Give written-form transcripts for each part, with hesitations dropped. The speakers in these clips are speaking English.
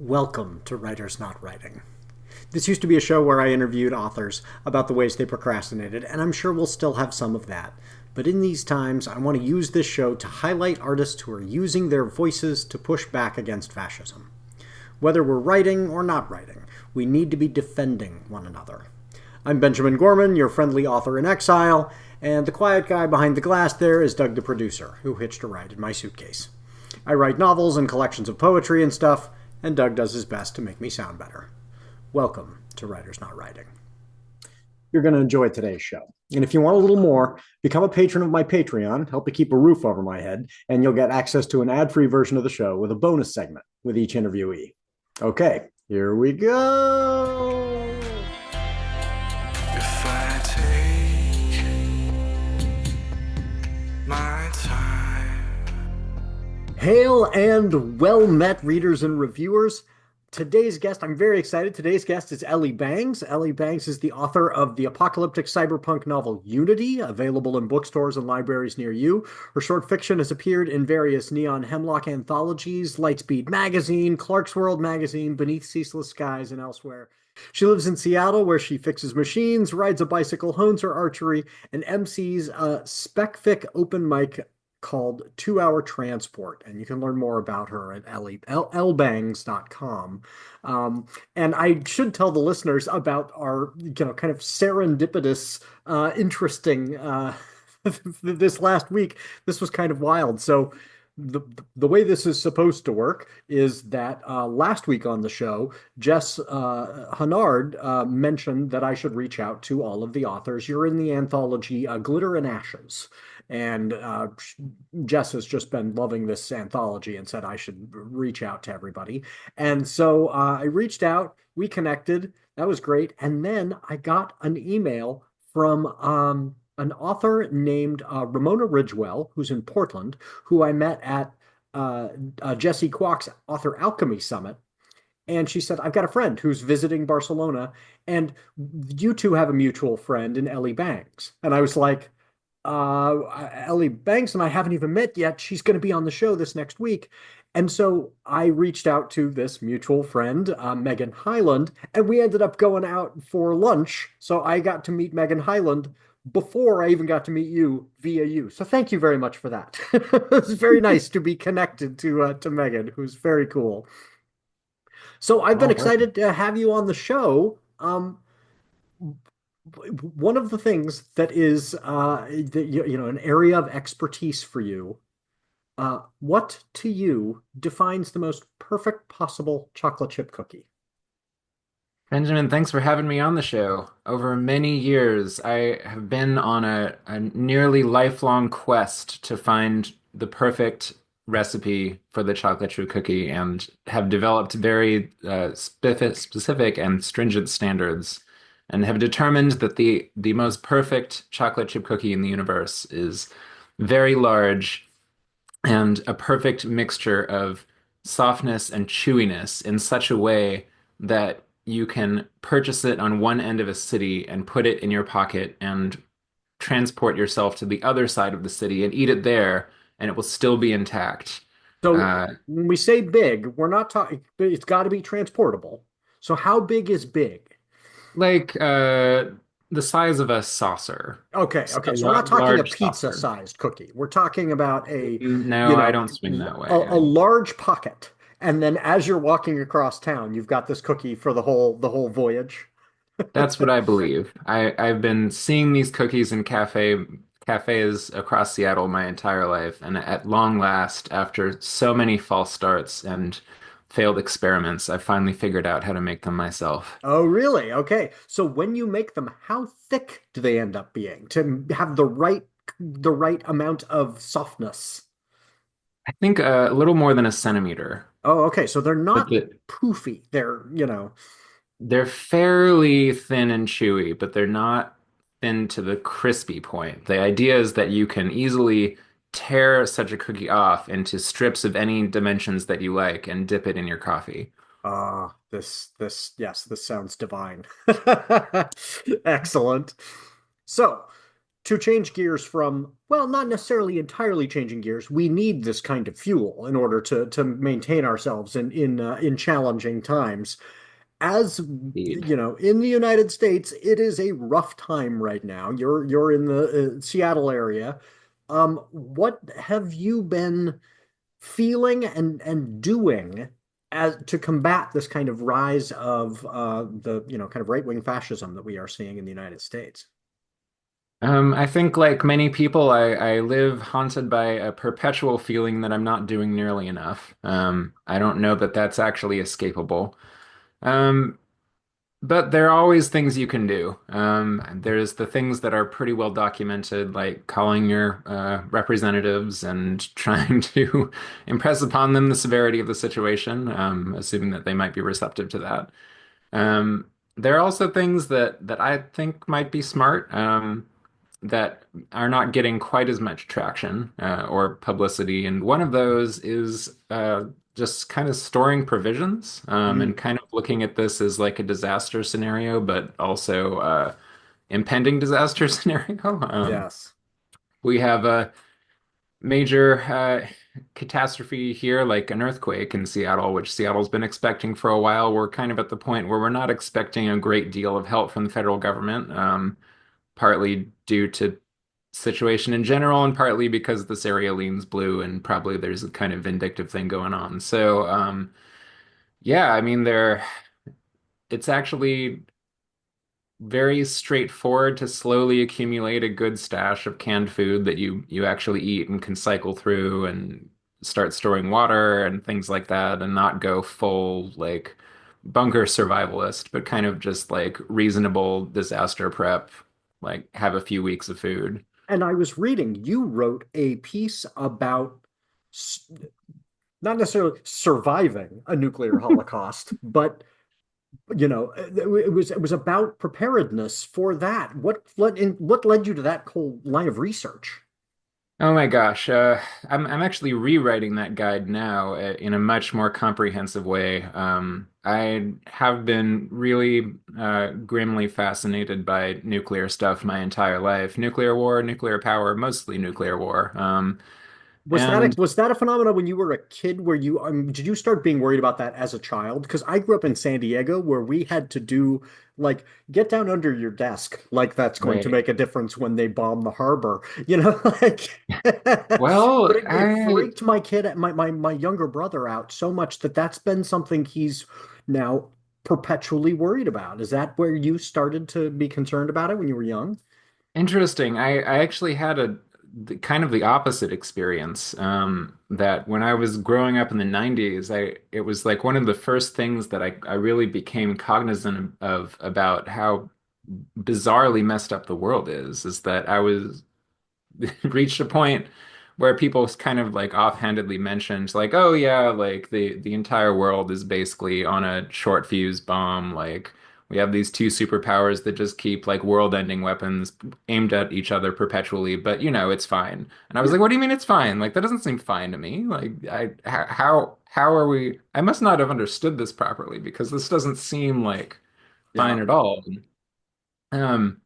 Welcome to Writers Not Writing. This used to be a show where I interviewed authors about the ways they procrastinated, and I'm sure we'll still have some of that. But in these times, I want to use this show to highlight artists who are using their voices to push back against fascism. Whether we're writing or not writing, we need to be defending one another. I'm Benjamin Gorman, your friendly author in exile, and the quiet guy behind the glass there is Doug the producer, who hitched a ride in my suitcase. I write novels and collections of poetry and stuff, and Doug does his best to make me sound better. Welcome to Writers Not Writing. You're going to enjoy today's show. And if you want a little more, become a patron of my Patreon, help me keep a roof over my head, and you'll get access to an ad-free version of the show with a bonus segment with each interviewee. Okay, here we go. If I take my time. Hail and well met, readers and reviewers. Today's guest, I'm very excited. Today's guest is Elly Bangs. Elly Bangs is the author of the apocalyptic cyberpunk novel Unity, available in bookstores and libraries near you. Her short fiction has appeared in various Neon Hemlock anthologies, Lightspeed Magazine, Clarkesworld Magazine, Beneath Ceaseless Skies, and elsewhere. She lives in Seattle, where she fixes machines, rides a bicycle, hones her archery, and MCs a specfic open mic called 2 Hour Transport, and you can learn more about her at ellbangs.com. And I should tell the listeners about our, kind of serendipitous, interesting this last week. This was kind of wild. So the way this is supposed to work is that last week on the show, Jess Hannard mentioned that I should reach out to all of the authors. You're in the anthology Glitter and Ashes. And Jess has just been loving this anthology and said I should reach out to everybody. And so I reached out, we connected. That was great. And then I got an email from an author named Ramona Ridgewell, who's in Portland, who I met at Jesse Kwok's Author Alchemy Summit. And she said, I've got a friend who's visiting Barcelona, and you two have a mutual friend in Elly Bangs. And I was like, Elly Banks and I haven't even met yet. She's going to be on the show this next week. And so I reached out to this mutual friend, Megan Highland, and we ended up going out for lunch. So I got to meet Megan Highland before I even got to meet you via you. So thank you very much for that. It's very nice to be connected to Megan, who's very cool. So I've been All right. excited to have you on the show. One of the things that is an area of expertise for you, what to you defines the most perfect possible chocolate chip cookie? Benjamin, thanks for having me on the show. Over many years, I have been on a nearly lifelong quest to find the perfect recipe for the chocolate chip cookie and have developed very specific and stringent standards and have determined that the most perfect chocolate chip cookie in the universe is very large and a perfect mixture of softness and chewiness in such a way that you can purchase it on one end of a city and put it in your pocket and transport yourself to the other side of the city and eat it there, and it will still be intact. So Uh, when we say big, we're not talking, it's got to be transportable. So how big is big? like the size of a saucer, Okay, okay. So we're not talking a large saucer. pizza-sized cookie. We're talking about No, I don't swing that way. a large pocket. And then as you're walking across town, you've got this cookie for the whole voyage. That's what I believe. I've been seeing these cookies in cafes across Seattle my entire life, and at long last, after so many false starts and failed experiments, I finally figured out how to make them myself. Oh, really? Okay. So when you make them, how thick do they end up being to have the right amount of softness? I think a little more than a centimeter, Oh, okay. So they're but not poofy. they're fairly thin and chewy, but they're not thin to the crispy point. The idea is that you can easily tear such a cookie off into strips of any dimensions that you like and dip it in your coffee. Yes, this sounds divine. Excellent. So, to change gears from, well, not necessarily entirely changing gears, we need this kind of fuel in order to maintain ourselves in challenging times. As Indeed. you know, in the United States, it is a rough time right now. You're in the Seattle area. What have you been feeling and doing as to combat this kind of rise of the kind of right-wing fascism that we are seeing in the United States? I think like many people, I live haunted by a perpetual feeling that I'm not doing nearly enough. I don't know that that's actually escapable. Um, but there are always things you can do. There's the things that are pretty well documented, like calling your representatives and trying to impress upon them the severity of the situation, assuming that they might be receptive to that. Um, there are also things that I think might be smart. That are not getting quite as much traction or publicity. And one of those is just kind of storing provisions and Mm, kind of looking at this as like a disaster scenario, but also impending disaster scenario. yes. We have a major catastrophe here, like an earthquake in Seattle, which Seattle's been expecting for a while. We're kind of at the point where we're not expecting a great deal of help from the federal government. Partly due to situation in general and partly because this area leans blue and probably there's a kind of vindictive thing going on. So, yeah, I mean, it's actually very straightforward to slowly accumulate a good stash of canned food that you actually eat and can cycle through and start storing water and things like that and not go full like bunker survivalist, but kind of just like reasonable disaster prep, like have a few weeks of food. And I was reading, you wrote a piece about s- not necessarily surviving a nuclear holocaust, but it was about preparedness for that. What led you to that whole line of research? Oh my gosh, I'm actually rewriting that guide now in a much more comprehensive way. I have been really grimly fascinated by nuclear stuff my entire life. Nuclear war, nuclear power, mostly nuclear war. And Was that a phenomenon when you were a kid where you did you start being worried about that as a child? Because I grew up in San Diego where we had to do like get down under your desk like that's going to right. make a difference when they bomb the harbor. You know, like but Well, it freaked my younger brother out so much that that's been something he's now perpetually worried about. Is that where you started to be concerned about it when you were young? interesting. I actually had kind of the opposite experience. That when I was growing up in the 90s, it was like one of the first things that I really became cognizant of about how bizarrely messed up the world is that I was reached a point where people kind of like offhandedly mentioned like, oh yeah, like the entire world is basically on a short fuse bomb. Like we have these two superpowers that just keep like world-ending weapons aimed at each other perpetually, but it's fine. And I was Yeah, like, what do you mean it's fine? Like that doesn't seem fine to me. Like how are we? I must not have understood this properly because this doesn't seem like fine yeah. at all. Um,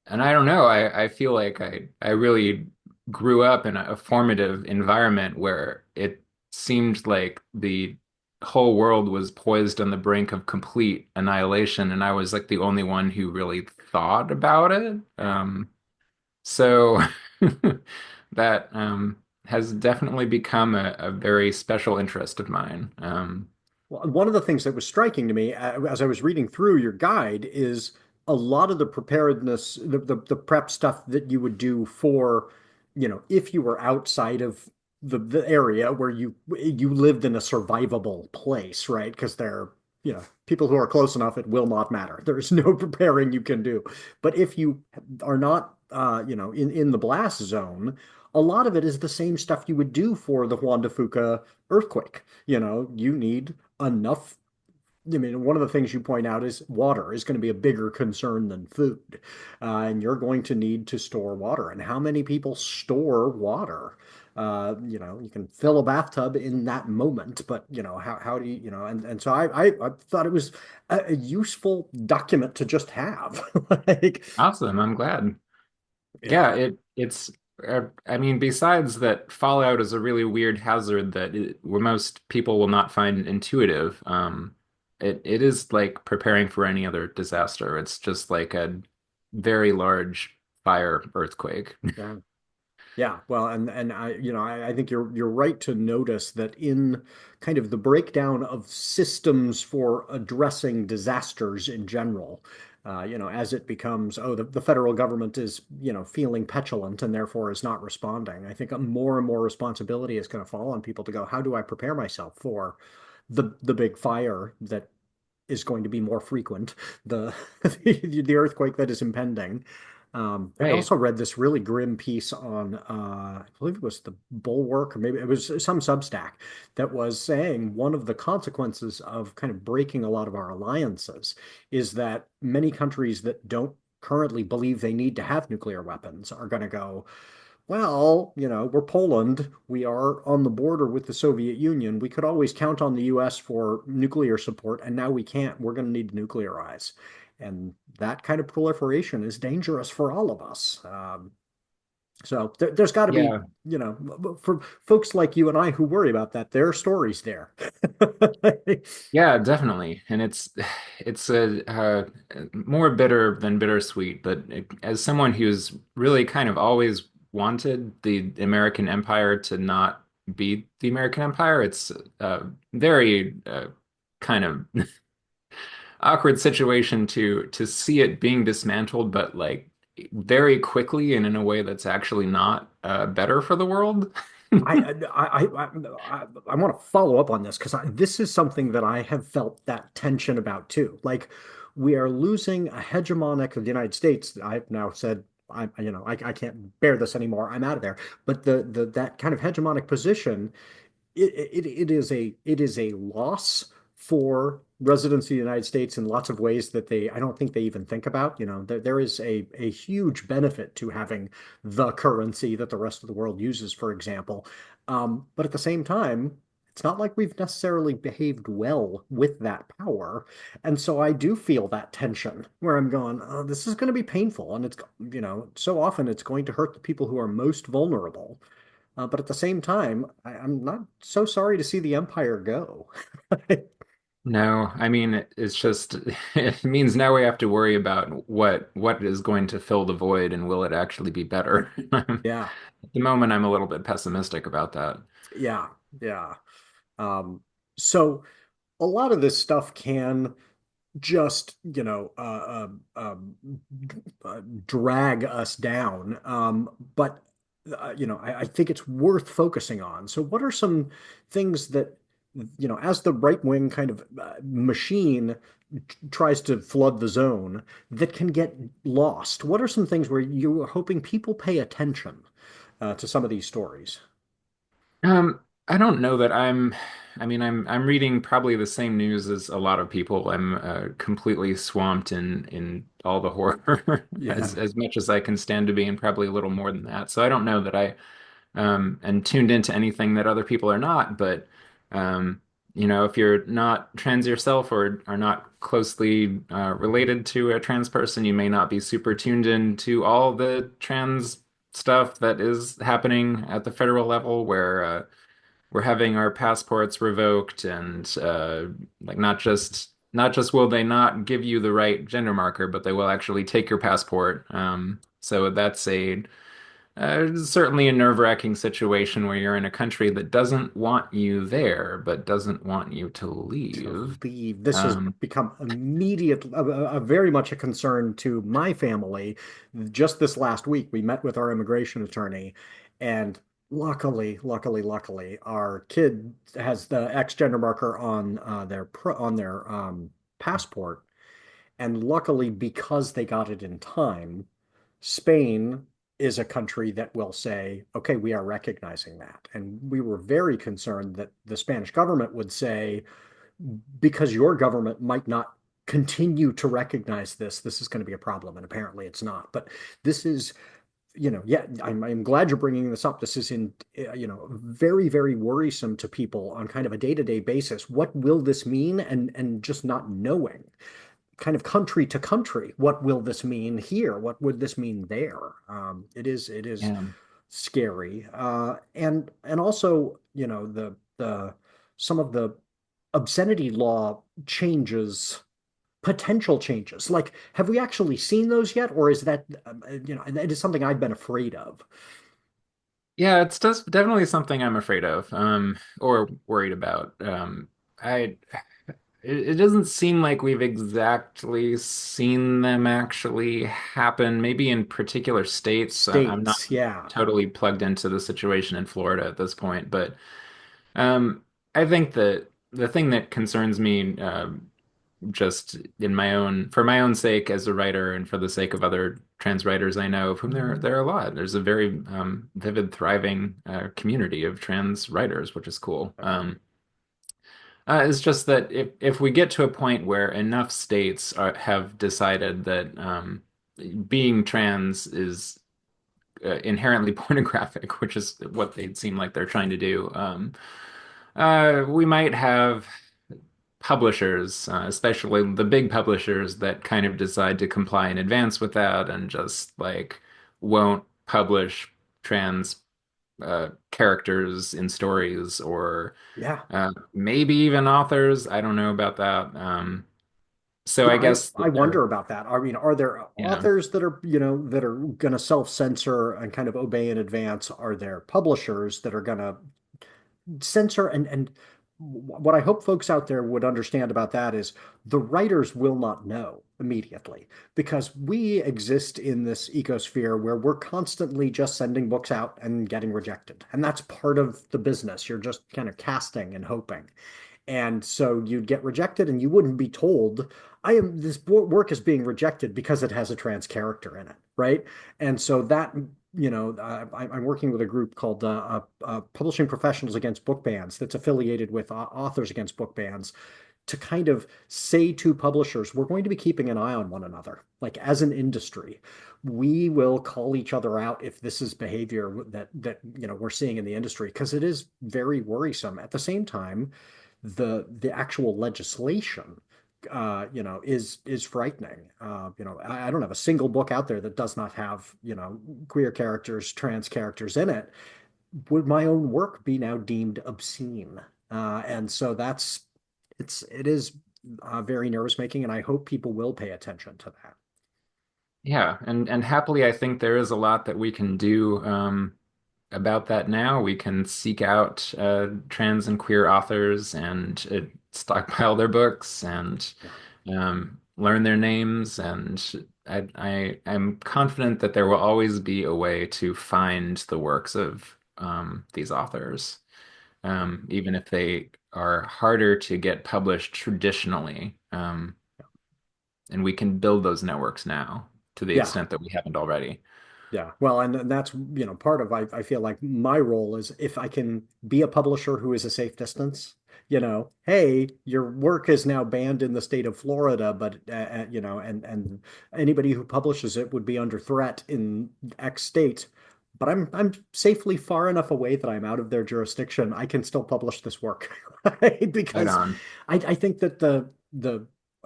and I don't know, I feel like I really grew up in a formative environment where it seemed like the whole world was poised on the brink of complete annihilation, and I was like the only one who really thought about it. So that has definitely become a very special interest of mine. Well, one of the things that was striking to me as I was reading through your guide is a lot of the preparedness, the prep stuff that you would do for, if you were outside of the area where you lived in a survivable place, right? Because people who are close enough, it will not matter. There's no preparing you can do. But if you are not, in the blast zone, a lot of it is the same stuff you would do for the Juan de Fuca earthquake. You need enough. I mean, one of the things you point out is water is going to be a bigger concern than food. And you're going to need to store water. And how many people store water? You can fill a bathtub in that moment, but how do and so I thought it was a useful document to just have. Like, Awesome, I'm glad. Yeah, Yeah, it's I mean, besides that, Fallout is a really weird hazard that where most people will not find intuitive. It is like preparing for any other disaster. It's just like a very large fire earthquake. yeah. Yeah, well, and I think you're right to notice that in kind of the breakdown of systems for addressing disasters in general, as it becomes, oh, the federal government is, feeling petulant and therefore is not responding. I think more and more responsibility is going to fall on people to go, how do I prepare myself for the big fire that is going to be more frequent, the the earthquake that is impending. I Right. also read this really grim piece on, I believe it was the Bulwark, or maybe it was some Substack, that was saying one of the consequences of kind of breaking a lot of our alliances is that many countries that don't currently believe they need to have nuclear weapons are going to go, well, we're Poland. We are on the border with the Soviet Union. We could always count on the US for nuclear support, and now we can't. We're going to need to nuclearize. And that kind of proliferation is dangerous for all of us. So there's got to be, Yeah. for folks like you and I who worry about that, there are stories there. Yeah, definitely. And it's a more bitter than bittersweet, but as someone who's really kind of always wanted the American Empire to not be the American Empire, it's a very kind of awkward situation to see it being dismantled, but like very quickly and in a way that's actually not better for the world. I want to follow up on this because this is something that I have felt that tension about too. Like we are losing a hegemonic of the United States. I've now said I can't bear this anymore. I'm out of there. But the that kind of hegemonic position it is a loss for residents of the United States in lots of ways that I don't think they even think about. There is a huge benefit to having the currency that the rest of the world uses, for example. But at the same time, it's not like we've necessarily behaved well with that power. And so I do feel that tension where I'm going, oh, this is going to be painful. And so often it's going to hurt the people who are most vulnerable. But at the same time, I'm not so sorry to see the Empire go. No, I mean it's just it means now we have to worry about what is going to fill the void and will it actually be better. Yeah, At the moment, I'm a little bit pessimistic about that. yeah, yeah. So a lot of this stuff can just, drag us down. But I think it's worth focusing on. So, what are some things that, as the right wing kind of machine tries to flood the zone, that can get lost? What are some things where you are hoping people pay attention to some of these stories? I don't know that I mean, I'm reading probably the same news as a lot of people. I'm completely swamped in all the horror Yeah. as much as I can stand to be, and probably a little more than that. So I don't know that I and tuned into anything that other people are not. But if you're not trans yourself or are not closely related to a trans person, you may not be super tuned in to all the trans stuff that is happening at the federal level, where we're having our passports revoked, and like not just will they not give you the right gender marker, but they will actually take your passport. So that's a certainly a nerve-wracking situation where you're in a country that doesn't want you there, but doesn't want you to To leave. leave. This has Um, become immediate, very much a concern to my family. Just this last week, we met with our immigration attorney, and luckily, our kid has the X gender marker on their passport, and luckily, because they got it in time, Spain is a country that will say, okay, we are recognizing that. And we were very concerned that the Spanish government would say, because your government might not continue to recognize this is going to be a problem. And apparently it's not. But this is, yeah, I'm glad you're bringing this up. This is very, very worrisome to people on kind of a day-to-day basis. What will this mean? And just not knowing. kind of country to country. What will this mean here? What would this mean there? It is Yeah. scary. And also, the some of the obscenity law changes, potential changes. Like, have we actually seen those yet, or is that it is something I've been afraid of? Yeah, it's just definitely something I'm afraid of, or worried about. I it doesn't seem like we've exactly seen them actually happen. Maybe in particular states. I'm not States, yeah, totally plugged into the situation in Florida at this point, but um, I think that the thing that concerns me, just in my own for my own sake as a writer and for the sake of other trans writers I know, of whom there are a lot. There's a very vivid, thriving community of trans writers, which is cool. It's just that if we get to a point where enough states have decided that being trans is inherently pornographic, which is what they seem like they're trying to do, we might have publishers, especially the big publishers that kind of decide to comply in advance with that and just like won't publish trans characters in stories or yeah. maybe even authors. I don't know about that. So Yeah, I I guess I that wonder about that. I mean, are there yeah. authors that are, that are going to self-censor and kind of obey in advance? Are there publishers that are going to censor? And what I hope folks out there would understand about that is the writers will not know immediately because we exist in this ecosphere where we're constantly just sending books out and getting rejected. And that's part of the business. You're just kind of casting and hoping. And so you'd get rejected and you wouldn't be told, this work is being rejected because it has a trans character in it, right? And so that, I'm working with a group called Publishing Professionals Against Book Bans that's affiliated with Authors Against Book Bans to kind of say to publishers, we're going to be keeping an eye on one another. Like as an industry, we will call each other out if this is behavior that we're seeing in the industry because it is very worrisome. At the same time, the actual legislation is frightening. I don't have a single book out there that does not have, queer characters, trans characters in it. Would my own work be now deemed obscene? And so it is very nervous making, and I hope people will pay attention to that. Yeah, and happily, I think there is a lot that we can do about that now. We can seek out trans and queer authors and stockpile their books and Yeah. learn their names. And I'm confident that there will always be a way to find the works of these authors, even if they are harder to get published traditionally. And we can build those networks now to the Yeah. extent that we haven't already. Yeah, well, and that's, part of, I feel like my role is if I can be a publisher who is a safe distance, hey, your work is now banned in the state of Florida, but and anybody who publishes it would be under threat in X state, but I'm safely far enough away that I'm out of their jurisdiction. I can still publish this work, right? Right Because on. I think that the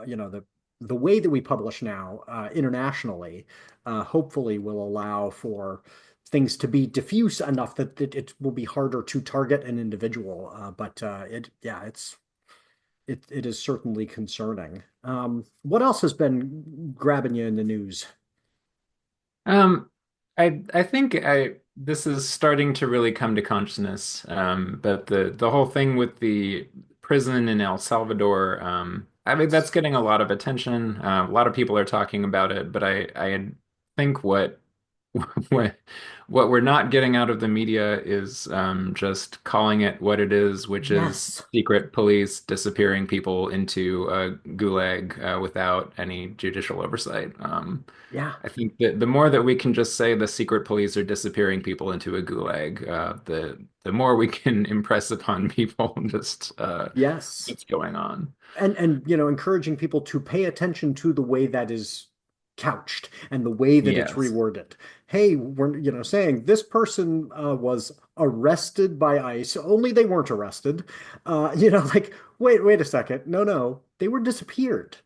you know the way that we publish now internationally hopefully will allow for things to be diffuse enough that it will be harder to target an individual. But it is certainly concerning. What else has been grabbing you in the news? Um, I think I this is starting to really come to consciousness. But the whole thing with the prison in El Salvador, I mean that's getting a lot of attention. A lot of people are talking about it, but I think what what we're not getting out of the media is just calling it what it is, which is Yes. secret police disappearing people into a gulag without any judicial oversight. Yeah. I think that the more that we can just say the secret police are disappearing people into a gulag, the more we can impress upon people just Yes. what's going on. And encouraging people to pay attention to the way that is couched and the way that it's Yes. reworded. Hey, we're saying this person was arrested by ICE, only they weren't arrested. Like wait a second, no, they were disappeared.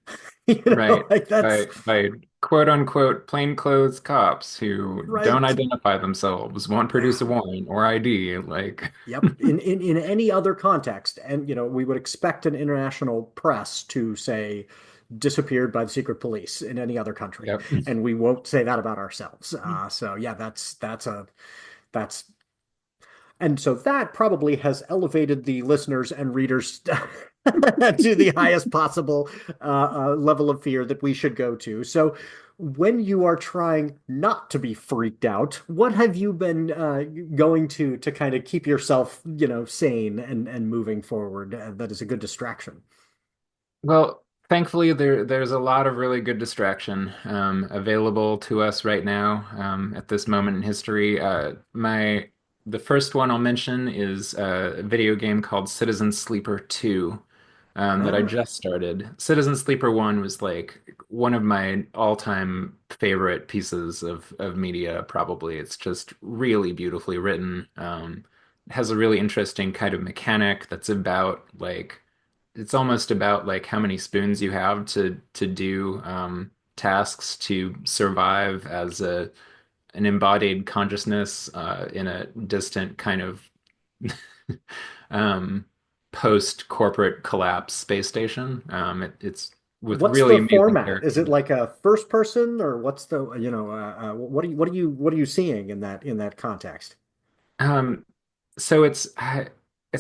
You know, Right. like that's By quote unquote plainclothes cops who don't right. identify themselves, won't produce a warrant or ID. Like, Yep. In any other context, and we would expect an international press to say disappeared by the secret police in any other country, yep. and we won't say that about ourselves. So yeah, that's and so that probably has elevated the listeners and readers to the highest possible level of fear that we should go to. So, when you are trying not to be freaked out, what have you been going to kind of keep yourself, sane and moving forward? That is a good distraction. Well, thankfully there's a lot of really good distraction available to us right now at this moment in history. The first one I'll mention is a video game called Citizen Sleeper 2 that I Ah, just started. Citizen Sleeper 1 was like one of my all-time favorite pieces of media, probably. It's just really beautifully written. It has a really interesting kind of mechanic that's about like it's almost about like how many spoons you have to do tasks to survive as a an embodied consciousness in a distant kind of um, post corporate collapse space station. It's with what's really the amazing format? Is it characters. like a first person, or what's the, what are you seeing in that context? Um, so it's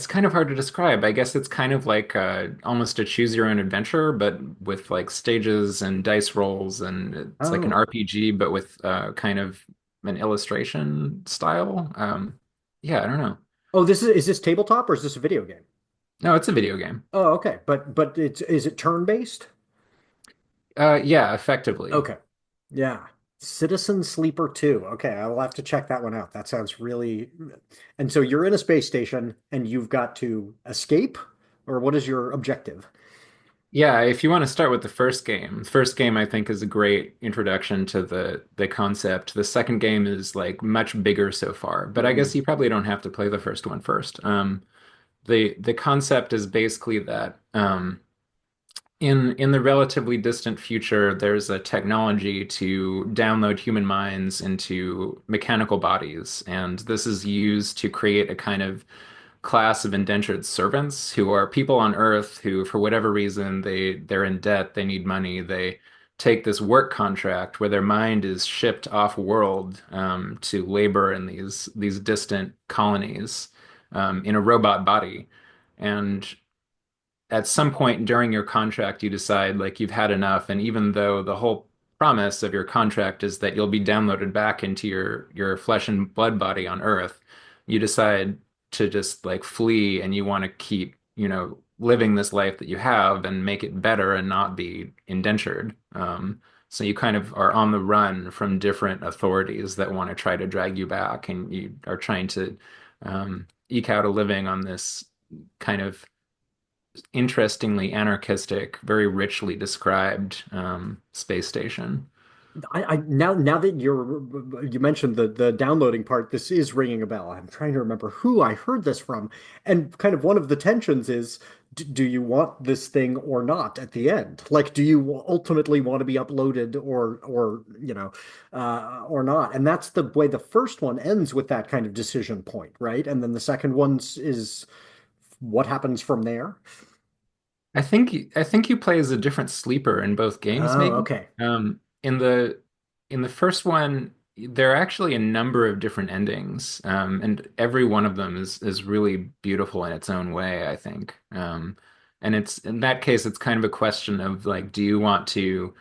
kind of hard to describe. I guess it's kind of like almost a choose your own adventure, but with like stages and dice rolls, and it's like an Oh, RPG, but with kind of an illustration style. Yeah, I don't know. oh, this is this tabletop or is this a video game? No, it's a video game. Oh, okay. But it's is it turn-based? Yeah, effectively. Okay. Yeah. Citizen Sleeper 2. Okay, I'll have to check that one out. That sounds really. And so you're in a space station and you've got to escape, or what is your objective? Yeah, if you want to start with the first game I think is a great introduction to the concept. The second game is like much bigger so far, but I guess Hmm. you probably don't have to play the first one first. The concept is basically that in the relatively distant future, there's a technology to download human minds into mechanical bodies, and this is used to create a kind of class of indentured servants who are people on Earth who, for whatever reason, they're in debt, they need money, they take this work contract where their mind is shipped off world to labor in these distant colonies in a robot body. And at some point during your contract, you decide like you've had enough. And even though the whole promise of your contract is that you'll be downloaded back into your flesh and blood body on Earth, you decide to just like flee and you want to keep, living this life that you have and make it better and not be indentured. So you kind of are on the run from different authorities that want to try to drag you back, and you are trying to eke out a living on this kind of interestingly anarchistic, very richly described space station. I now that you mentioned the downloading part, this is ringing a bell. I'm trying to remember who I heard this from, and kind of one of the tensions is, do you want this thing or not at the end? Like, do you ultimately want to be uploaded or or not? And that's the way the first one ends, with that kind of decision point, right? And then the second one's is what happens from there. I think you play as a different sleeper in both games, Oh, maybe. okay. In the first one, there are actually a number of different endings, and every one of them is really beautiful in its own way, I think. And it's in that case, it's kind of a question of like, do you want to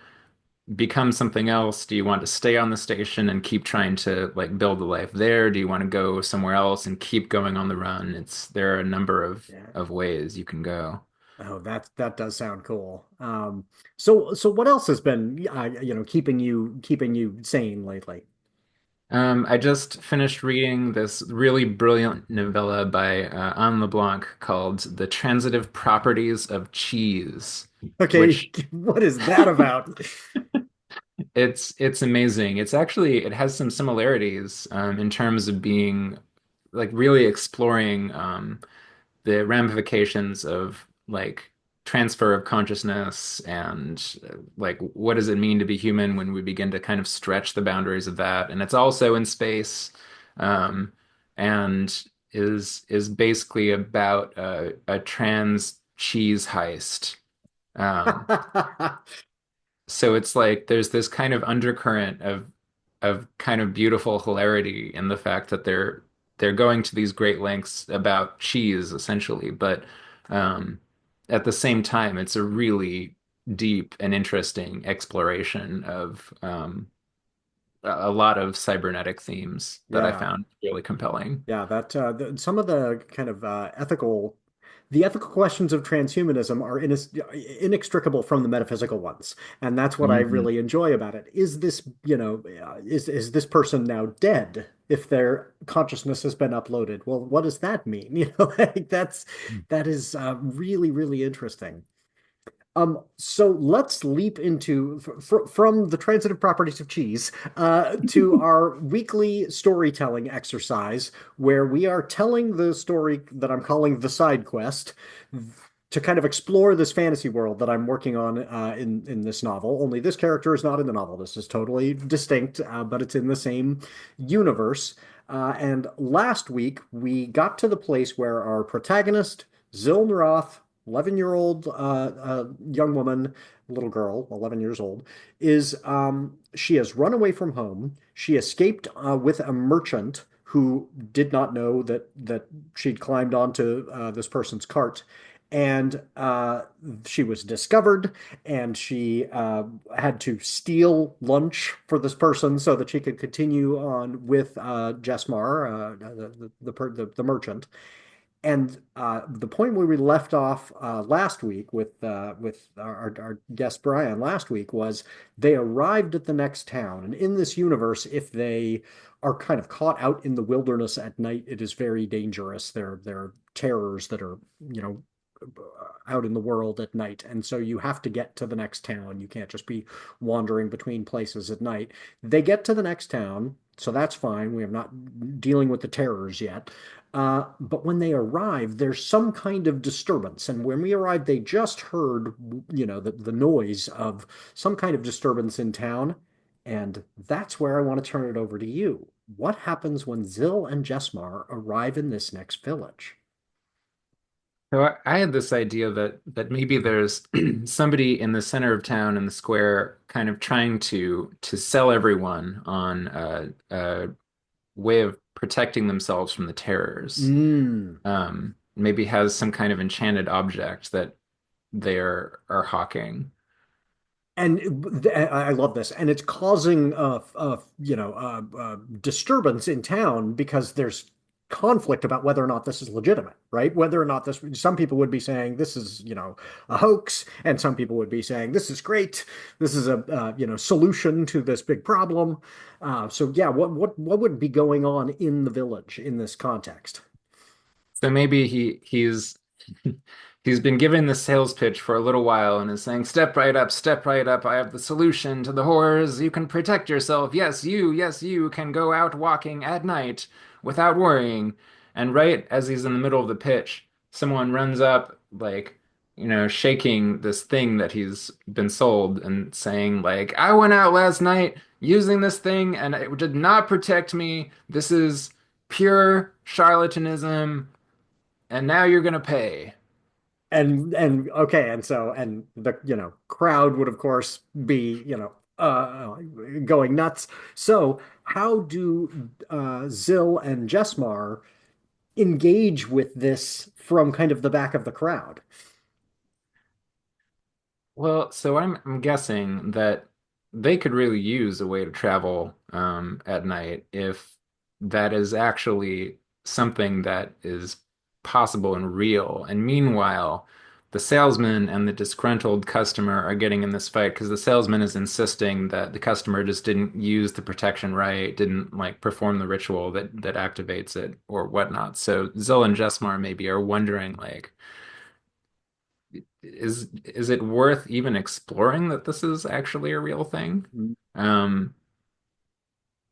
become something else? Do you want to stay on the station and keep trying to like build a life there? Do you want to go somewhere else and keep going on the run? There are a number Yeah. of ways you can go. Oh, that does sound cool. So what else has been keeping you sane lately? I just finished reading this really brilliant novella by Anne LeBlanc called The Transitive Properties of Cheese, Okay, which what is that about? it's amazing. It has some similarities in terms of being like really exploring the ramifications of like transfer of consciousness and like what does it mean to be human when we begin to kind of stretch the boundaries of that. And it's also in space, um, and is basically about a trans cheese heist. Um, so it's like there's this kind of undercurrent of kind of beautiful hilarity in the fact that they're going to these great lengths about cheese essentially, but um, at the same time, it's a really deep and interesting exploration of a lot of cybernetic themes that I Yeah. found really compelling. Yeah, some of the kind of the ethical questions of transhumanism are inextricable from the metaphysical ones, and that's what I Mhm. really enjoy about it. Is this, is this person now dead if their consciousness has been uploaded? Well, what does that mean? Like that is really, really interesting. So let's leap into from the transitive properties of cheese to our weekly storytelling exercise, where we are telling the story that I'm calling the side quest to kind of explore this fantasy world that I'm working on in this novel. Only this character is not in the novel. This is totally distinct, but it's in the same universe. And last week we got to the place where our protagonist, Ziln Roth, 11-year-old young woman, little girl, 11 years old, is she has run away from home. She escaped with a merchant who did not know that she'd climbed onto this person's cart. And she was discovered, and she had to steal lunch for this person so that she could continue on with Jesmar, the merchant. And the point where we left off last week with our guest Brian last week was they arrived at the next town. And in this universe, if they are kind of caught out in the wilderness at night, it is very dangerous. There are terrors that are, you know, out in the world at night. And so you have to get to the next town. You can't just be wandering between places at night. They get to the next town, so that's fine. We are not dealing with the terrors yet. But when they arrive, there's some kind of disturbance. And when we arrived, they just heard, the noise of some kind of disturbance in town. And that's where I want to turn it over to you. What happens when Zil and Jesmar arrive in this next village? So I had this idea that maybe there's somebody in the center of town in the square kind of trying to sell everyone on a way of protecting themselves from the terrors. Mm. Maybe has some kind of enchanted object that they are hawking. And I love this, and it's causing disturbance in town because there's conflict about whether or not this is legitimate, right? Whether or not this, some people would be saying this is, a hoax, and some people would be saying this is great. This is a solution to this big problem. So yeah, what would be going on in the village in this context? So maybe he's he's been given the sales pitch for a little while and is saying, "Step right up, step right up. I have the solution to the horrors. You can protect yourself. Yes, you can go out walking at night without worrying." And right as he's in the middle of the pitch, someone runs up, like, shaking this thing that he's been sold and saying, like, "I went out last night using this thing and it did not protect me. This is pure charlatanism." And now you're gonna pay. And okay, and so and the crowd would of course be going nuts. So how do Zill and Jesmar engage with this from kind of the back of the crowd? Well, so I'm guessing that they could really use a way to travel at night if that is actually something that is possible and real. And meanwhile, the salesman and the disgruntled customer are getting in this fight because the salesman is insisting that the customer just didn't use the protection right, didn't like perform the ritual that activates it or whatnot. So Zil and Jesmar maybe are wondering like is it worth even exploring that this is actually a real thing? Um,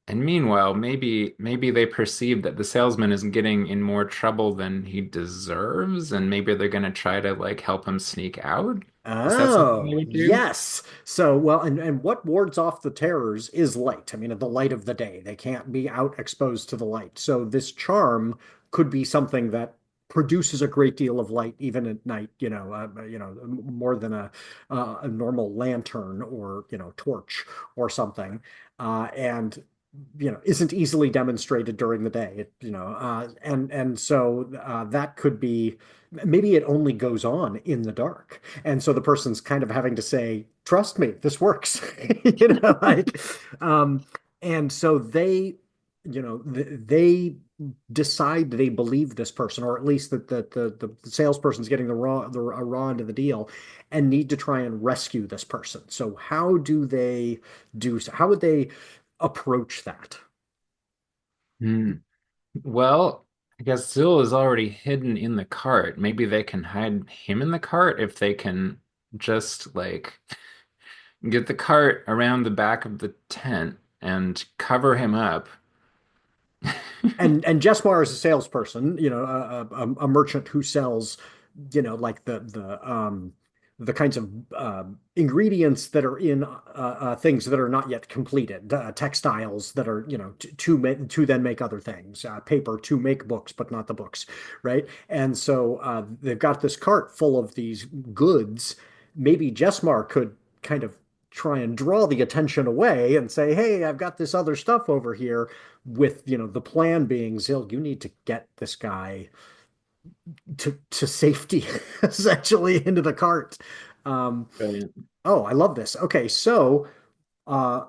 And meanwhile, maybe they perceive that the salesman is getting in more trouble than he deserves, and maybe they're gonna try to like help him sneak out. Is that something they Oh, would do? yes. So, well, and what wards off the terrors is light. I mean, the light of the day. They can't be out exposed to the light. So this charm could be something that produces a great deal of light even at night, more than a normal lantern or, torch or something. And isn't easily demonstrated during the day. And so that could be maybe it only goes on in the dark. And so the person's kind of having to say, trust me, this works. you know, like, um, and so they decide they believe this person, or at least that the salesperson's getting a raw end of the deal and need to try and rescue this person. So how would they approach that? Hmm. Well, I guess Zill is already hidden in the cart. Maybe they can hide him in the cart if they can just like get the cart around the back of the tent and cover him up. And Jesmar is a salesperson, a merchant who sells, like the kinds of ingredients that are in things that are not yet completed, textiles that are, to then make other things, paper to make books, but not the books, right? And so they've got this cart full of these goods. Maybe Jesmar could kind of try and draw the attention away and say, "Hey, I've got this other stuff over here," with the plan being, Zill, you need to get this guy to safety, essentially into the cart. Um, Brilliant. oh, I love this. Okay, so uh,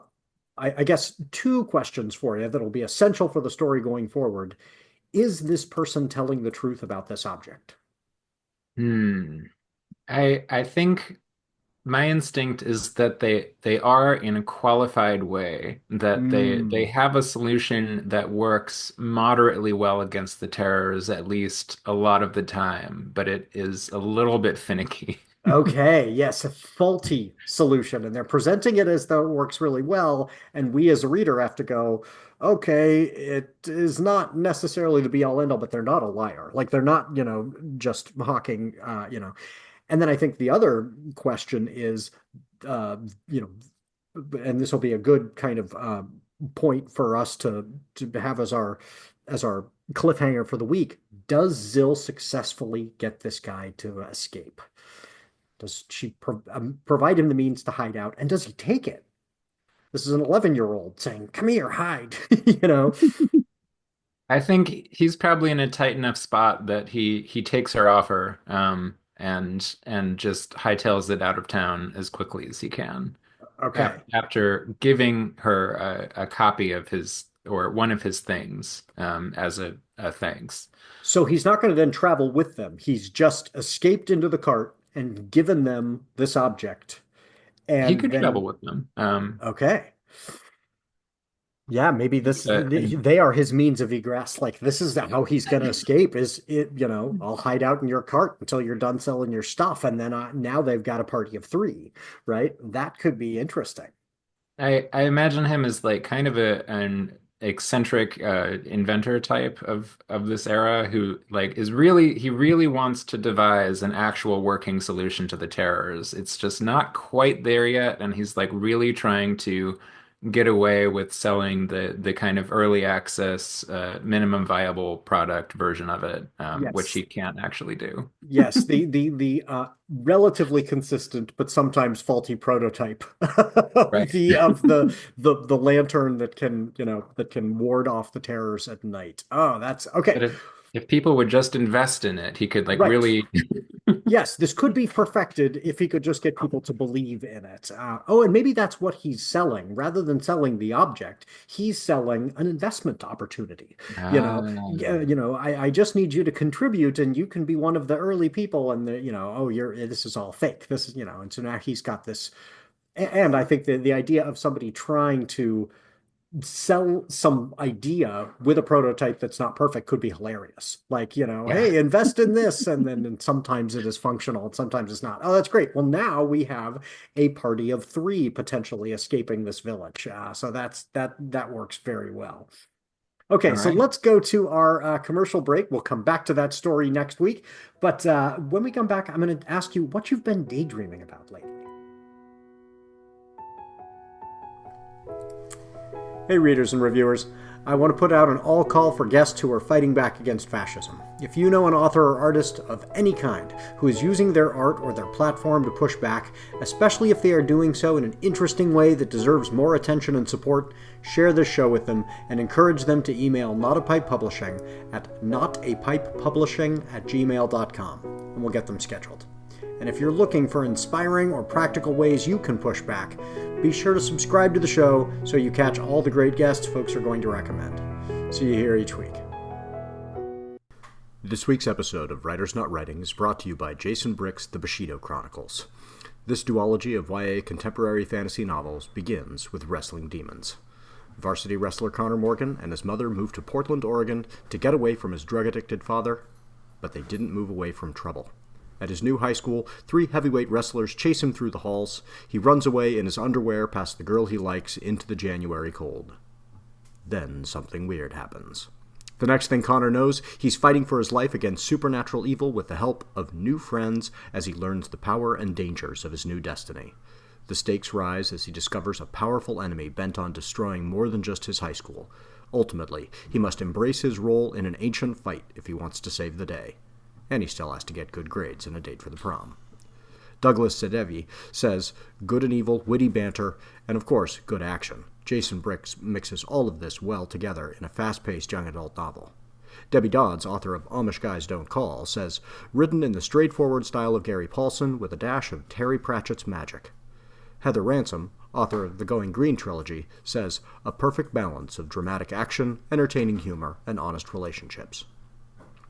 I guess two questions for you that'll be essential for the story going forward. Is this person telling the truth about this object? Hmm. I think my instinct is that they are in a qualified way, that they Hmm. have a solution that works moderately well against the terrors at least a lot of the time, but it is a little bit finicky. Okay, yes, a faulty solution, and they're presenting it as though it works really well, and we as a reader have to go, okay, it is not necessarily the be all end all, but they're not a liar. Like they're not, just hawking, And then I think the other question is, uh, you and this will be a good kind of point for us to have as our cliffhanger for the week. Does Zill successfully get this guy to escape? Does she provide him the means to hide out? And does he take it? This is an 11-year-old saying, "Come here, hide." You know? I think he's probably in a tight enough spot that he takes her offer, and just hightails it out of town as quickly as he can. Okay. After giving her a copy of his or one of his things as a thanks. So he's not going to then travel with them. He's just escaped into the cart and given them this object. He And could travel then, with them. okay. Yeah, maybe Uh, they are his means of egress. Like this is how he's going to escape is it, I'll hide out in your cart until you're done selling your stuff. And then now they've got a party of three, right? That could be interesting. I imagine him as like kind of an eccentric inventor type of this era who like is really he really wants to devise an actual working solution to the terrors. It's just not quite there yet, and he's like really trying to get away with selling the kind of early access minimum viable product version of it, which Yes. he can't actually do. Yes, the relatively consistent but sometimes faulty prototype of Right. the lantern that can ward off the terrors at night. Oh, that's okay. But if people would just invest in it, he could like Right. really. Yes, this could be perfected if he could just get people to believe in it. Oh, and maybe that's what he's selling. Rather than selling the object, he's selling an investment opportunity. Ah, I just need you to contribute, and you can be one of the early people. And oh, this is all fake. This is, and so now he's got this. And I think the idea of somebody trying to sell some idea with a prototype that's not perfect could be hilarious. Like, Yeah. hey, invest in this. And sometimes it is functional and sometimes it's not. Oh, that's great. Well, now we have a party of three potentially escaping this village. So that works very well. Okay, All so right. let's go to our commercial break. We'll come back to that story next week. But when we come back, I'm going to ask you what you've been daydreaming about lately. Hey, readers and reviewers. I want to put out an all call for guests who are fighting back against fascism. If you know an author or artist of any kind who is using their art or their platform to push back, especially if they are doing so in an interesting way that deserves more attention and support, share this show with them and encourage them to email NotAPipePublishing at NotAPipePublishing@gmail.com, and we'll get them scheduled. And if you're looking for inspiring or practical ways you can push back, be sure to subscribe to the show so you catch all the great guests folks are going to recommend. See you here each week. This week's episode of Writers Not Writing is brought to you by Jason Brick's The Bushido Chronicles. This duology of YA contemporary fantasy novels begins with Wrestling Demons. Varsity wrestler Connor Morgan and his mother moved to Portland, Oregon to get away from his drug-addicted father, but they didn't move away from trouble. At his new high school, 3 heavyweight wrestlers chase him through the halls. He runs away in his underwear past the girl he likes into the January cold. Then something weird happens. The next thing Connor knows, he's fighting for his life against supernatural evil with the help of new friends as he learns the power and dangers of his new destiny. The stakes rise as he discovers a powerful enemy bent on destroying more than just his high school. Ultimately, he must embrace his role in an ancient fight if he wants to save the day. And he still has to get good grades and a date for the prom. Douglas Sedevi says, good and evil, witty banter, and of course, good action. Jason Bricks mixes all of this well together in a fast-paced young adult novel. Debbie Dodds, author of Amish Guys Don't Call, says, written in the straightforward style of Gary Paulson with a dash of Terry Pratchett's magic. Heather Ransom, author of the Going Green trilogy, says, a perfect balance of dramatic action, entertaining humor, and honest relationships.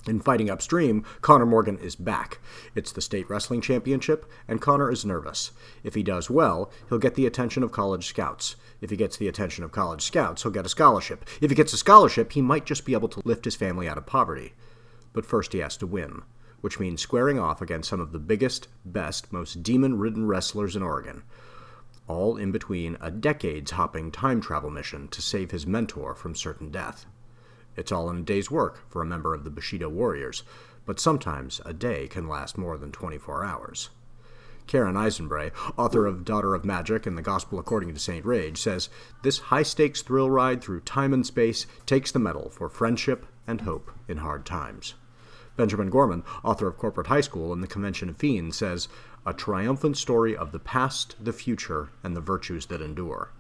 In Fighting Upstream, Connor Morgan is back. It's the state wrestling championship, and Connor is nervous. If he does well, he'll get the attention of college scouts. If he gets the attention of college scouts, he'll get a scholarship. If he gets a scholarship, he might just be able to lift his family out of poverty. But first he has to win, which means squaring off against some of the biggest, best, most demon-ridden wrestlers in Oregon, all in between a decades-hopping time travel mission to save his mentor from certain death. It's all in a day's work for a member of the Bushido Warriors, but sometimes a day can last more than 24 hours. Karen Eisenbray, author of Daughter of Magic and The Gospel According to St. Rage, says, this high-stakes thrill ride through time and space takes the medal for friendship and hope in hard times. Benjamin Gorman, author of Corporate High School and The Convention of Fiends, says, a triumphant story of the past, the future, and the virtues that endure.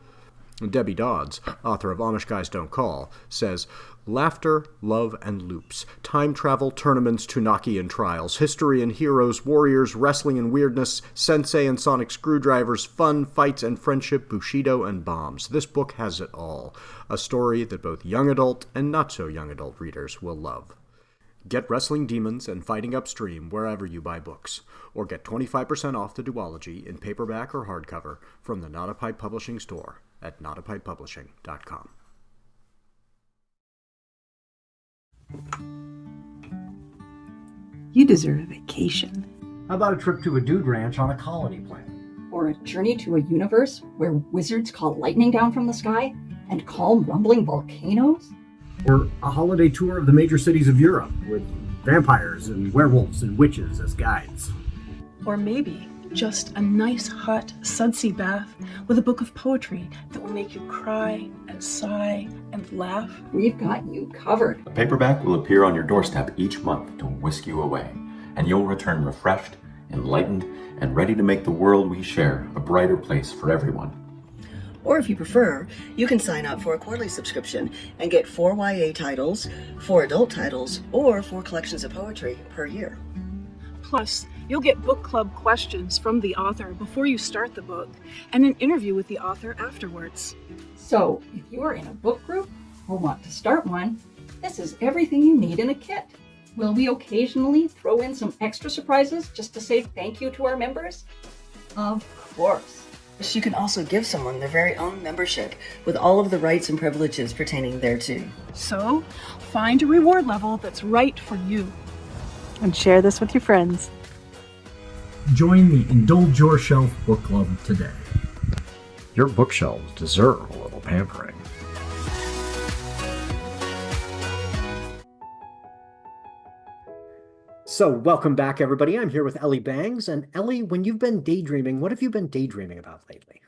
Debbie Dodds, author of Amish Guys Don't Call, says, laughter, love, and loops, time travel, tournaments, Tunaki and trials, history and heroes, warriors, wrestling and weirdness, sensei and sonic screwdrivers, fun, fights and friendship, Bushido and bombs. This book has it all. A story that both young adult and not-so-young adult readers will love. Get Wrestling Demons and Fighting Upstream wherever you buy books, or get 25% off the duology in paperback or hardcover from the NotAPipe Publishing store at NotAPipePublishing.com. You deserve a vacation. How about a trip to a dude ranch on a colony planet? Or a journey to a universe where wizards call lightning down from the sky and calm rumbling volcanoes? Or a holiday tour of the major cities of Europe with vampires and werewolves and witches as guides. Or maybe just a nice hot sudsy bath with a book of poetry that will make you cry and sigh and laugh. We've got you covered. A paperback will appear on your doorstep each month to whisk you away, and you'll return refreshed, enlightened, and ready to make the world we share a brighter place for everyone. Or if you prefer, you can sign up for a quarterly subscription and get 4 YA titles, 4 adult titles, or 4 collections of poetry per year. Plus, you'll get book club questions from the author before you start the book and an interview with the author afterwards. So, if you are in a book group or want to start one, this is everything you need in a kit. Will we occasionally throw in some extra surprises just to say thank you to our members? Of course. You can also give someone their very own membership with all of the rights and privileges pertaining thereto. So, find a reward level that's right for you. And share this with your friends. Join the Indulge Your Shelf book club today. Your bookshelves deserve a little pampering. So, welcome back, everybody. I'm here with Elly Bangs. And Elly, when you've been daydreaming, what have you been daydreaming about lately?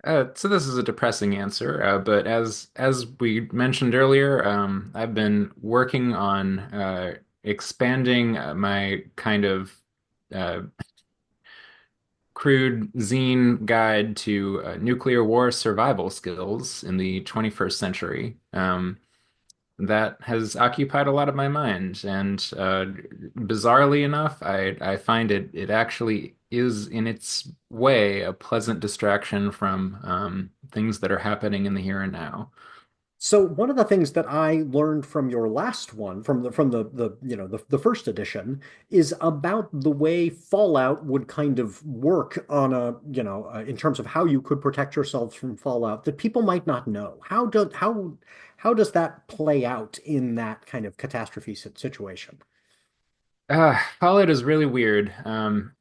So this is a depressing answer, but as we mentioned earlier, I've been working on expanding my kind of uh, crude zine guide to nuclear war survival skills in the 21st century. That has occupied a lot of my mind, and bizarrely enough, I find it actually is in its way a pleasant distraction from things that are happening in the here and now. So one of the things that I learned from your last one, from the first edition, is about the way Fallout would kind of work on in terms of how you could protect yourselves from Fallout that people might not know. How does that play out in that kind of catastrophe situation? Fallout is really weird.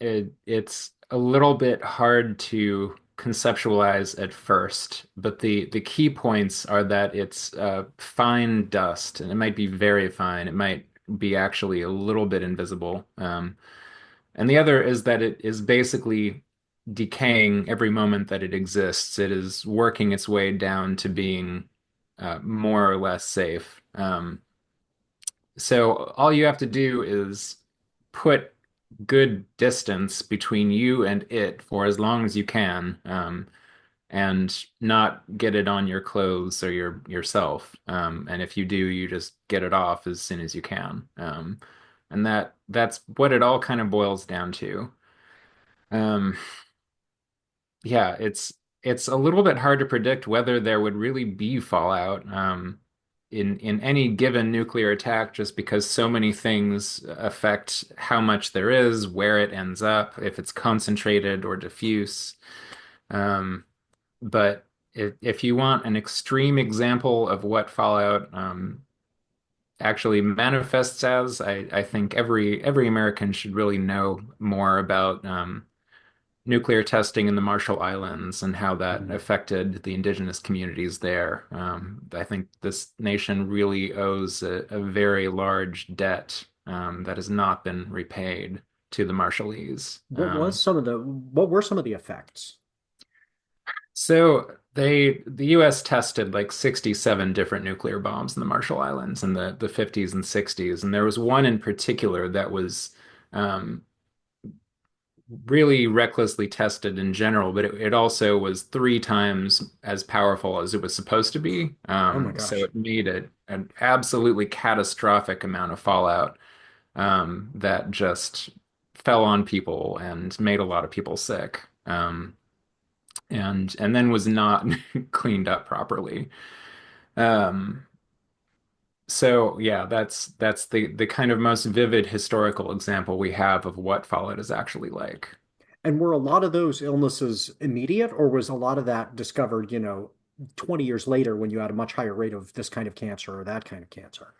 It's a little bit hard to conceptualize at first, but the key points are that it's fine dust, and it might be very fine. It might be actually a little bit invisible. And the other is that it is basically decaying every moment that it exists. It is working its way down to being more or less safe. So all you have to do is put good distance between you and it for as long as you can, and not get it on your clothes or yourself. And if you do, you just get it off as soon as you can. And that's what it all kind of boils down to. Um, yeah, it's a little bit hard to predict whether there would really be fallout in any given nuclear attack, just because so many things affect how much there is, where it ends up, if it's concentrated or diffuse. Um, but if you want an extreme example of what fallout actually manifests as, I think every American should really know more about nuclear testing in the Marshall Islands and how that affected the indigenous communities there. I think this nation really owes a very large debt that has not been repaid to the Marshallese. What were some of the effects? So the US tested like 67 different nuclear bombs in the Marshall Islands in the 50s and 60s, and there was one in particular that was um, really recklessly tested in general, but it also was three times as powerful as it was supposed to be. Oh my So gosh. it made an absolutely catastrophic amount of fallout that just fell on people and made a lot of people sick. And then was not cleaned up properly. Um, so yeah, that's the kind of most vivid historical example we have of what fallout is actually like. And were a lot of those illnesses immediate, or was a lot of that discovered, 20 years later when you had a much higher rate of this kind of cancer or that kind of cancer?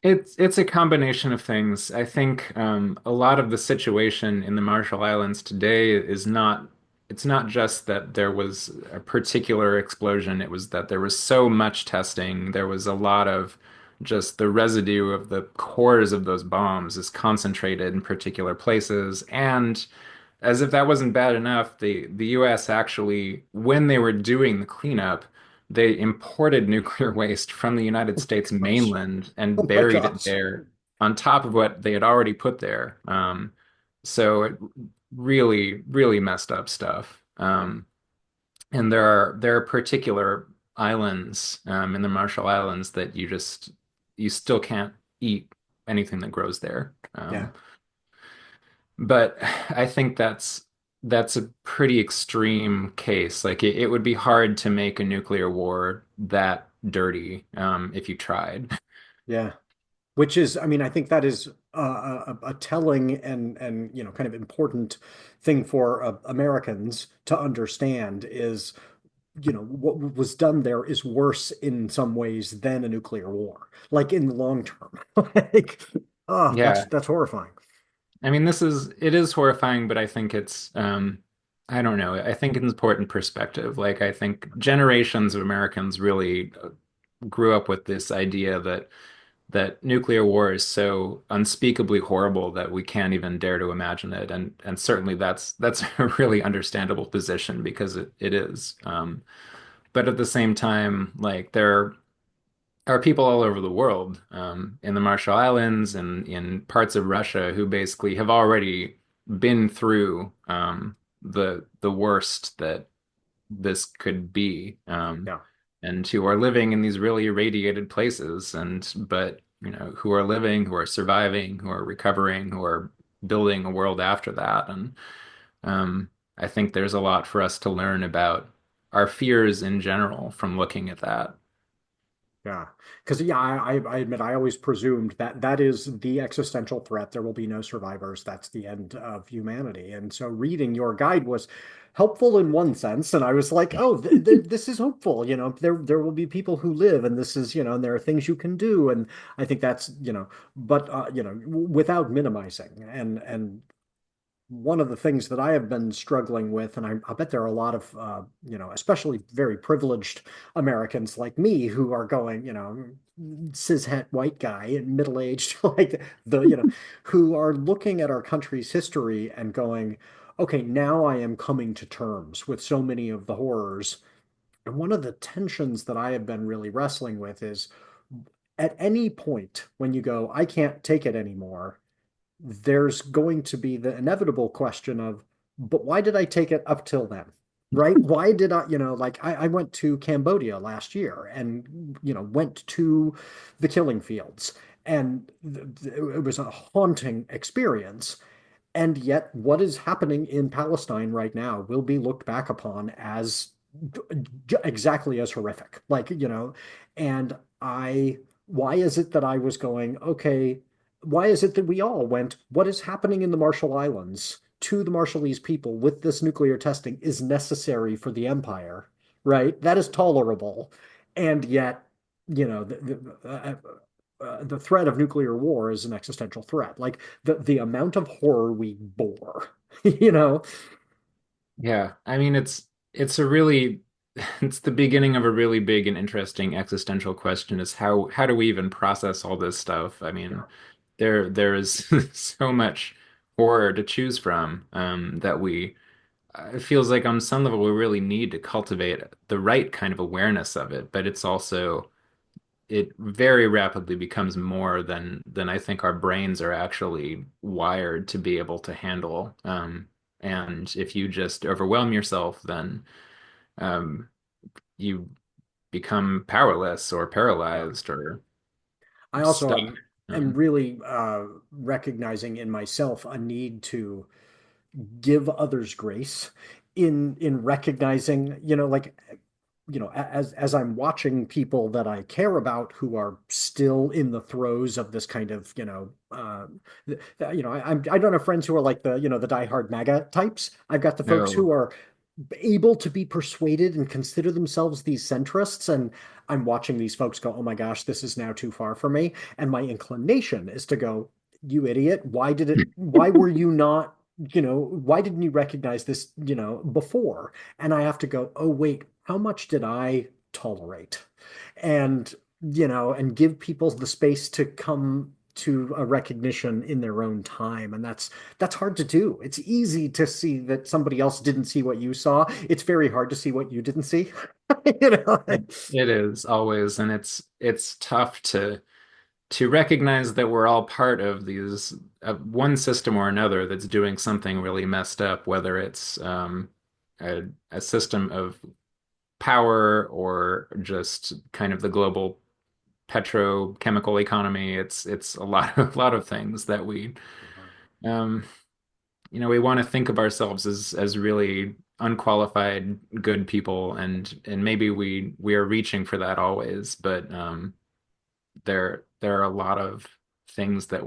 It's a combination of things. I think a lot of the situation in the Marshall Islands today is not, it's not just that there was a particular explosion, it was that there was so much testing. There was a lot of just the residue of the cores of those bombs is concentrated in particular places. And as if that wasn't bad enough, the US actually, when they were doing the cleanup, they imported nuclear waste from the United States Gosh. mainland and Oh my buried it gosh. there on top of what they had already put there. So it really, really messed up stuff. And there are particular islands in the Marshall Islands that you still can't eat anything that grows there. Yeah. But I think that's a pretty extreme case. Like it would be hard to make a nuclear war that dirty if you tried. Yeah. Which is, I mean, I think that is a telling and kind of important thing for Americans to understand is what was done there is worse in some ways than a nuclear war, like in the long term. Like, oh, Yeah. that's horrifying. I mean, it is horrifying, but I think it's I don't know. I think it's important perspective. Like I think generations of Americans really grew up with this idea that nuclear war is so unspeakably horrible that we can't even dare to imagine it. And certainly that's a really understandable position because it is. But at the same time, like there are people all over the world, in the Marshall Islands and in parts of Russia who basically have already been through the worst that this could be, Yeah. and who are living in these really irradiated places, and but who are living, who are surviving, who are recovering, who are building a world after that, and I think there's a lot for us to learn about our fears in general from looking at that. Yeah, because yeah, I admit I always presumed that that is the existential threat. There will be no survivors. That's the end of humanity. And so reading your guide was helpful in one sense, and I was like, oh, th this is hopeful. There will be people who live, and this is and there are things you can do, and I think that's but without minimizing and one of the things that I have been struggling with, and I bet there are a lot of, especially very privileged Americans like me who are going, cishet white guy and middle-aged, like who are looking at our country's history and going, okay, now I am coming to terms with so many of the horrors. And one of the tensions that I have been really wrestling with is at any point when you go, I can't take it anymore, there's going to be the inevitable question of, but why did I take it up till then? Right? Why did I, like I went to Cambodia last year and, went to the killing fields and it was a haunting experience. And yet, what is happening in Palestine right now will be looked back upon as exactly as horrific. Like, and why is it that I was going, okay, why is it that we all went, what is happening in the Marshall Islands to the Marshallese people with this nuclear testing is necessary for the empire, right? That is tolerable. And yet, the threat of nuclear war is an existential threat. Like the amount of horror we bore, you know? Yeah, I mean it's a really it's the beginning of a really big and interesting existential question is how do we even process all this stuff? I mean, Yeah. there is so much horror to choose from, that it feels like on some level we really need to cultivate the right kind of awareness of it, but it's also it very rapidly becomes more than I think our brains are actually wired to be able to handle. And if you just overwhelm yourself, then um, you become powerless or Yeah. paralyzed or I also stuck. am Um, really recognizing in myself a need to give others grace in recognizing, like, as I'm watching people that I care about who are still in the throes of this kind of, I don't have friends who are like the diehard MAGA types. I've got the folks no, who are able to be persuaded and consider themselves these centrists. And I'm watching these folks go, oh my gosh, this is now too far for me. And my inclination is to go, you idiot, why were you not, why didn't you recognize this, before? And I have to go, oh, wait, how much did I tolerate? And, and give people the space to come to a recognition in their own time. And that's hard to do. It's easy to see that somebody else didn't see what you saw. It's very hard to see what you didn't see. You know? it is always, and it's tough to recognize that we're all part of these one system or another that's doing something really messed up, whether it's a system of power or just kind of the global petrochemical economy. It's a lot a lot of things that um, we want to think of ourselves as really unqualified good people, and maybe we are reaching for that always, but there are a lot of things that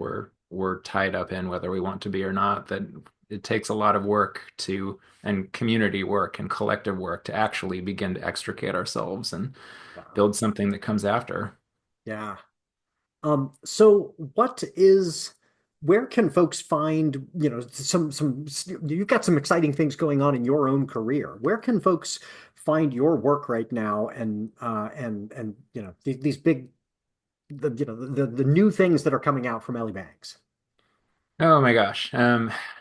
we're tied up in, whether we want to be or not, that it takes a lot of work to, and community work and collective work to actually begin to extricate ourselves and Yeah. build something that comes after. Yeah. So where can folks find, you've got some exciting things going on in your own career. Where can folks find your work right now and these big the new things that are coming out from Elly Bangs? Oh my gosh.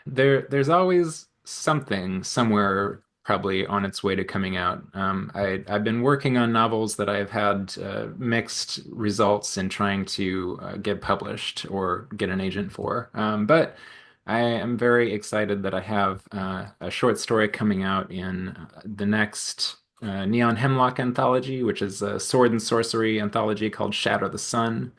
There's always something somewhere probably on its way to coming out. I've been working on novels that I've had mixed results in trying to get published or get an agent for. But I am very excited that I have a short story coming out in the next Neon Hemlock anthology, which is a sword and sorcery anthology called Shadow the Sun.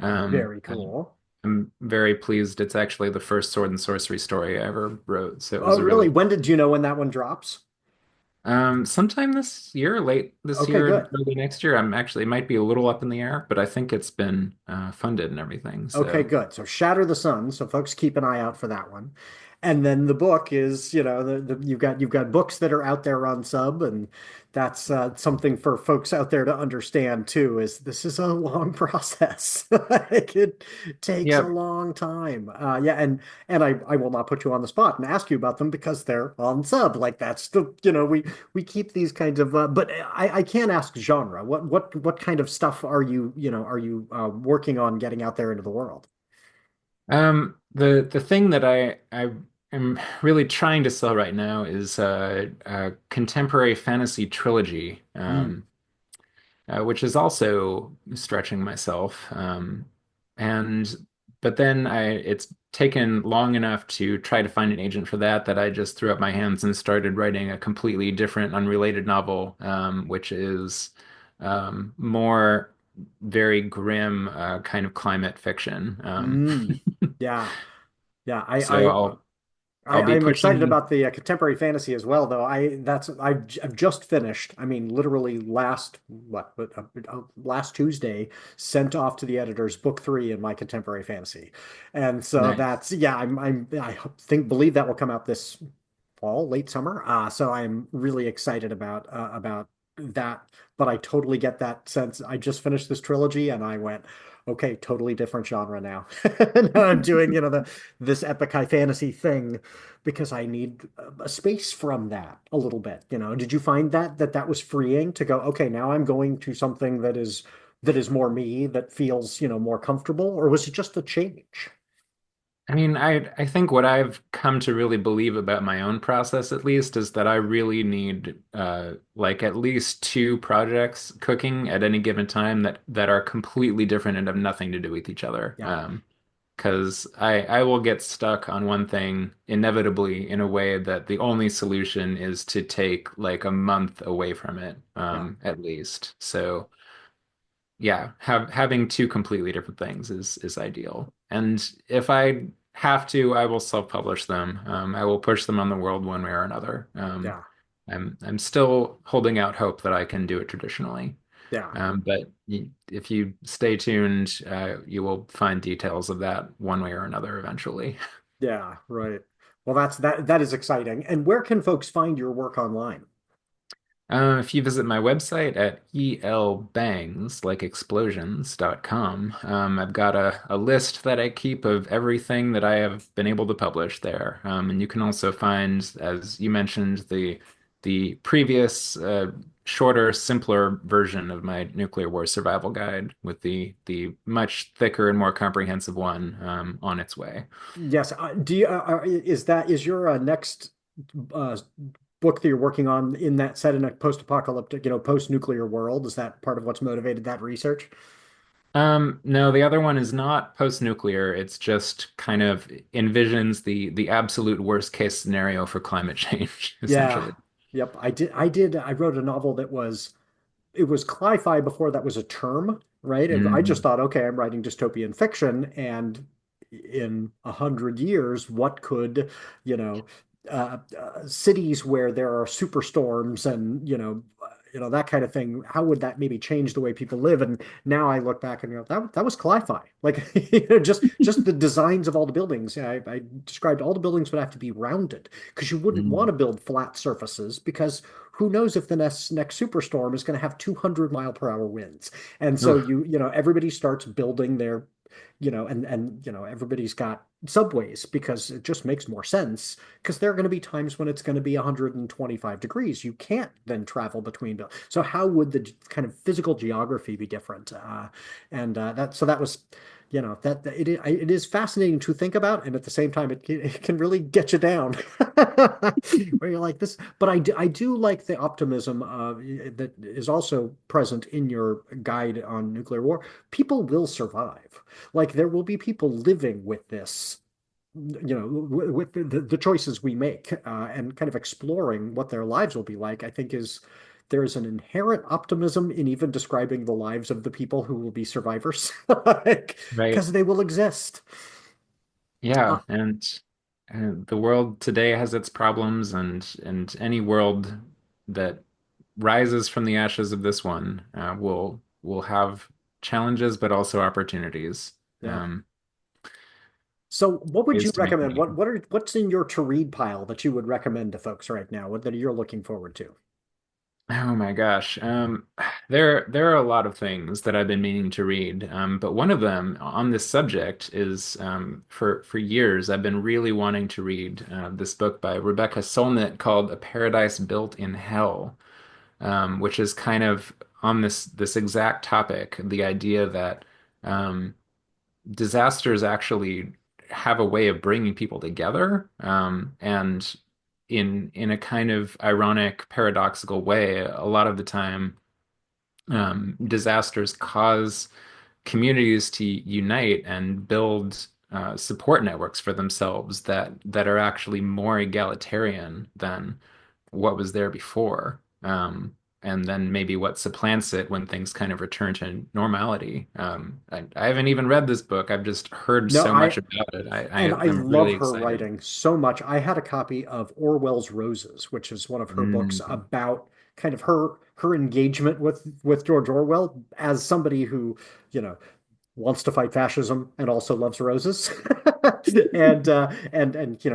Um, Very cool. I'm very pleased. It's actually the first sword and sorcery story I ever wrote. So it Oh, was a really? really When did you know when that one drops? sometime this year, late this Okay, year, good. early next year. I'm actually it might be a little up in the air, but I think it's been funded and everything. Okay, So good. So Shatter the Sun. So folks keep an eye out for that one. And then the book is, you've got books that are out there on sub, and that's something for folks out there to understand too, is this is a long process. Like it takes a yep. long time. Yeah, and I will not put you on the spot and ask you about them because they're on sub. Like that's we keep these kinds of but I can't ask genre. What kind of stuff are you working on getting out there into the world? The thing that I am really trying to sell right now is a contemporary fantasy trilogy. Mm. Which is also stretching myself. And but then it's taken long enough to try to find an agent for that that I just threw up my hands and started writing a completely different, unrelated novel, which is more very grim kind of climate fiction. Mm. Yeah. Yeah. So I'll be I'm excited pushing. about the contemporary fantasy as well, though. I've just finished. I mean, literally last Tuesday, sent off to the editors book three in my contemporary fantasy, and so Nice. that's yeah. I believe that will come out this fall, late summer. So I'm really excited about that. But I totally get that sense. I just finished this trilogy, and I went, okay, totally different genre now. Now I'm doing this epic high fantasy thing because I need a space from that a little bit. Did you find that was freeing to go, okay, now I'm going to something that is more me, that feels, more comfortable, or was it just a change? I mean, I think what I've come to really believe about my own process, at least, is that I really need like at least two projects cooking at any given time that are completely different and have nothing to do with each other. Yeah, Because I will get stuck on one thing inevitably in a way that the only solution is to take like a month away from it, yeah, at least. So yeah, having two completely different things is ideal. And if I have to, I will self-publish them. I will push them on the world one way or another. yeah, I'm still holding out hope that I can do it traditionally. yeah, But if you stay tuned, you will find details of that one way or another eventually. yeah, right. Well, that is exciting. And where can folks find your work online? If you visit my website at elbangs, like explosions.com, I've got a list that I keep of everything that I have been able to publish there. And you can also find, as you mentioned, the previous shorter, simpler version of my nuclear war survival guide with the much thicker and more comprehensive one on its way. Yes. Do you is your next uh, book that you're working on in that set in a post-apocalyptic, post-nuclear world? Is that part of what's motivated that research? No, the other one is not post-nuclear. It's just kind of envisions the absolute worst case scenario for climate change, Yeah. essentially. Yep. I wrote a novel that was it was cli-fi before that was a term, right? I just Mhm. thought, okay, I'm writing dystopian fiction, and in 100 years, what could, you know, cities where there are superstorms and that kind of thing. How would that maybe change the way people live? And now I look back and go, that was cli-fi. Like, just the designs of all the buildings. I described all the buildings would have to be rounded because you wouldn't want Mm. to build flat surfaces because who knows if the next superstorm is going to have 200-mile-per-hour winds. And so Oof. everybody starts building their, everybody's got subways because it just makes more sense because there are going to be times when it's going to be 125 degrees. You can't then travel between. So how would the kind of physical geography be different? And that was, it is fascinating to think about, and at the same time, it can really get you down, where you're like this. But I do like the optimism that is also present in your guide on nuclear war. People will survive. Like there will be people living with this, with the choices we make, and kind of exploring what their lives will be like. I think is there's an inherent optimism in even describing the lives of the people who will be survivors, like, Right. because they will exist. Uh, Yeah, and the world today has its problems, and any world that rises from the ashes of this one will have challenges, but also opportunities. yeah. So, what would you Ways to make recommend? meaning. What's in your to read pile that you would recommend to folks right now? What that you're looking forward to? Oh my gosh. There are a lot of things that I've been meaning to read. But one of them on this subject is for years I've been really wanting to read this book by Rebecca Solnit called A Paradise Built in Hell, which is kind of on this exact topic, the idea that um, disasters actually have a way of bringing people together, and in a kind of ironic, paradoxical way, a lot of the time, disasters cause communities to unite and build support networks for themselves that are actually more egalitarian than what was there before. And then maybe what supplants it when things kind of return to normality. I haven't even read this book. I've just heard No, so much about it. and I I'm love really her excited. writing so much. I had a copy of Orwell's Roses, which is one of her books Mm. about kind of her engagement with George Orwell as somebody who, you know, wants to fight fascism and also loves roses. And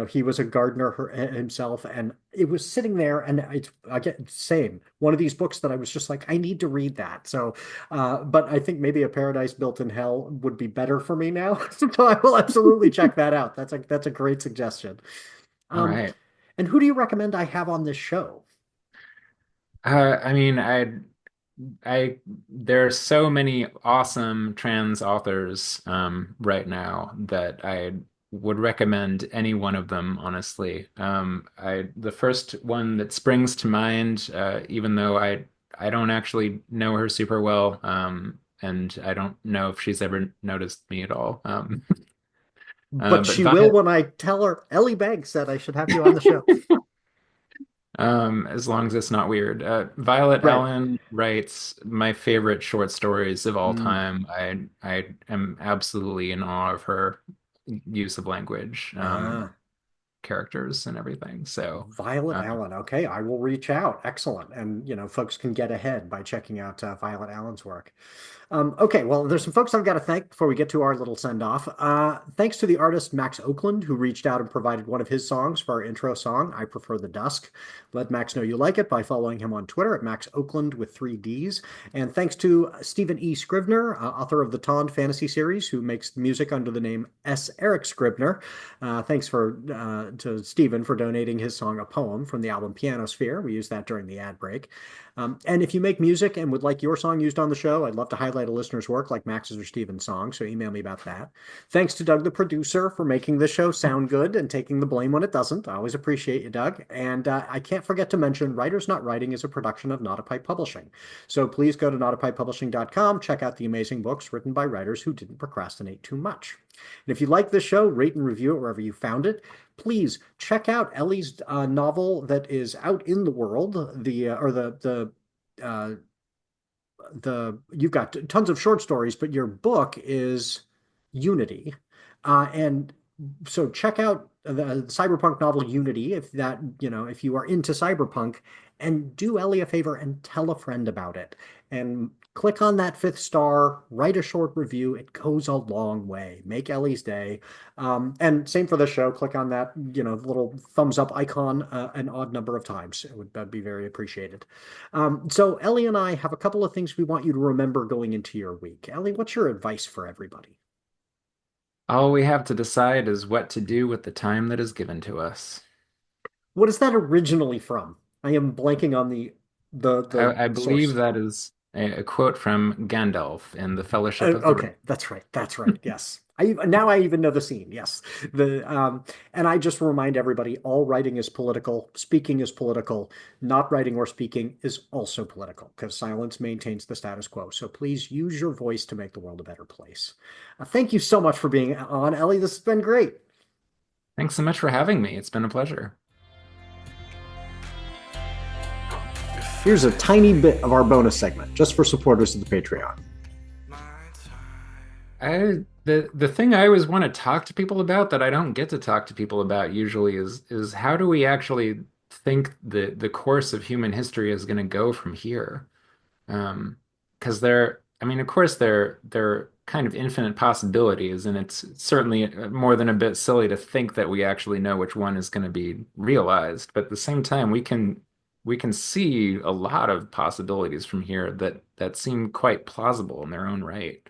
he was a gardener himself, and it was sitting there, and it's again same one of these books that I was just like, I need to read that. So but I think maybe A Paradise Built in Hell would be better for me now. So I will absolutely check that out. That's a great suggestion. All um right. and who do you recommend I have on this show? I mean, I there are so many awesome trans authors right now that I would recommend any one of them, honestly. The first one that springs to mind, even though I don't actually know her super well, and I don't know if she's ever noticed me at all. But But she will Violet, when I tell her Elly Banks said I should have you on the show. as long as it's not weird. Violet Right. Allen writes my favorite short stories of all Mm. time. I am absolutely in awe of her use of language, Ah. characters, and everything. So, Violet uh, Allen. Okay, I will reach out. Excellent. And, folks can get ahead by checking out Violet Allen's work. Okay, well, there's some folks I've got to thank before we get to our little send off. Thanks to the artist Max Oakland, who reached out and provided one of his songs for our intro song, I Prefer the Dusk. Let Max know you like it by following him on Twitter at Max Oakland with three Ds. And thanks to Stephen E. Scrivener, author of the Tond fantasy series, who makes music under the name S. Eric Scribner. Thanks to Stephen for donating his song A Poem from the album Pianosphere. We used that during the ad break. And if you make music and would like your song used on the show, I'd love to highlight a listener's work like Max's or Steven's song, so email me about that. Thanks to Doug, the producer, for making the show sound good and taking the blame when it doesn't. I always appreciate you, Doug. And I can't forget to mention Writers Not Writing is a production of NotAPipe Publishing. So please go to NotAPipePublishing.com, check out the amazing books written by writers who didn't procrastinate too much. And if you like this show, rate and review it wherever you found it. Please check out Elly's novel that is out in the world. Uh, you've got tons of short stories, but your book is Unity, and so check out the cyberpunk novel Unity if you are into cyberpunk, And do Ellie a favor and tell a friend about it. And click on that 5th star, write a short review. It goes a long way. Make Ellie's day. And same for the show. Click on that, little thumbs up icon an odd number of times. That'd be very appreciated. So Ellie and I have a couple of things we want you to remember going into your week. Ellie, what's your advice for everybody? All we have to decide is what to do with the time that is given to us. What is that originally from? I am blanking on the I believe source. that is a quote from Gandalf in The Fellowship of the Ring. Okay, that's right. That's right. Yes. I even know the scene. Yes. And I just remind everybody, all writing is political, speaking is political, not writing or speaking is also political because silence maintains the status quo. So please use your voice to make the world a better place. Thank you so much for being on, Ellie. This has been great. Thanks so much for having me. It's been a pleasure. Here's a tiny bit of our bonus segment just for supporters of the Patreon. The thing I always want to talk to people about that I don't get to talk to people about usually is how do we actually think the course of human history is going to go from here? Because I mean, of course, there are kind of infinite possibilities, and it's certainly more than a bit silly to think that we actually know which one is going to be realized. But at the same time, we can see a lot of possibilities from here that seem quite plausible in their own right.